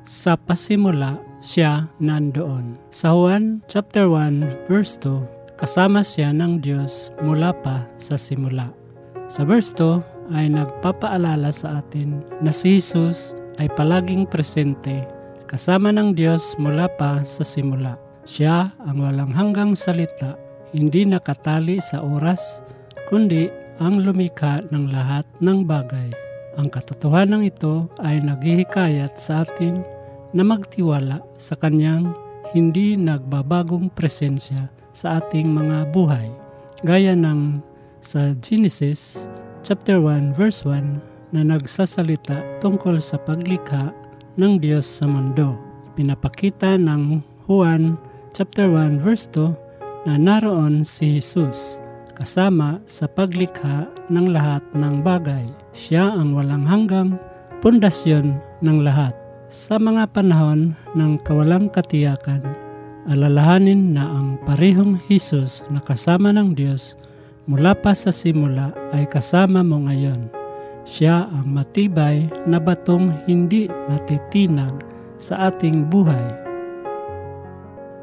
sa pasimula siya nandoon. Sa Juan chapter 1 verse 2, kasama siya ng Diyos mula pa sa simula. Sa verse 2 ay nagpapaalala sa atin na si Jesus ay palaging presente kasama ng Diyos mula pa sa simula. Siya ang walang hanggang salita, hindi nakatali sa oras, kundi ang lumikha ng lahat ng bagay. Ang katotohanan ito ay naghihikayat sa atin na magtiwala sa Kanyang hindi nagbabagong presensya sa ating mga buhay. Gaya ng sa Genesis chapter 1 verse 1 na nagsasalita tungkol sa paglikha ng Diyos sa mundo. Pinapakita ng Juan chapter 1 verse 2 na naroon si Jesus kasama sa paglikha ng lahat ng bagay. Siya ang walang hanggang pundasyon ng lahat. Sa mga panahon ng kawalang katiyakan, alalahanin na ang parehong Jesus na kasama ng Diyos mula pa sa simula ay kasama mo ngayon. Siya ang matibay na batong hindi natitinag sa ating buhay.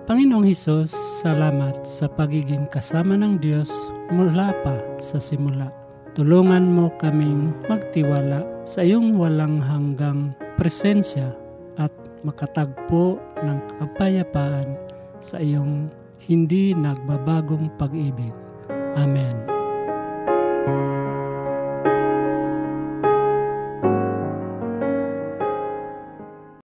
Panginoong Hesus, salamat sa pagiging kasama ng Diyos mula pa sa simula. Tulungan mo kaming magtiwala sa iyong walang hanggang presensya at makatagpo ng kapayapaan sa iyong hindi nagbabagong pag-ibig. Amen.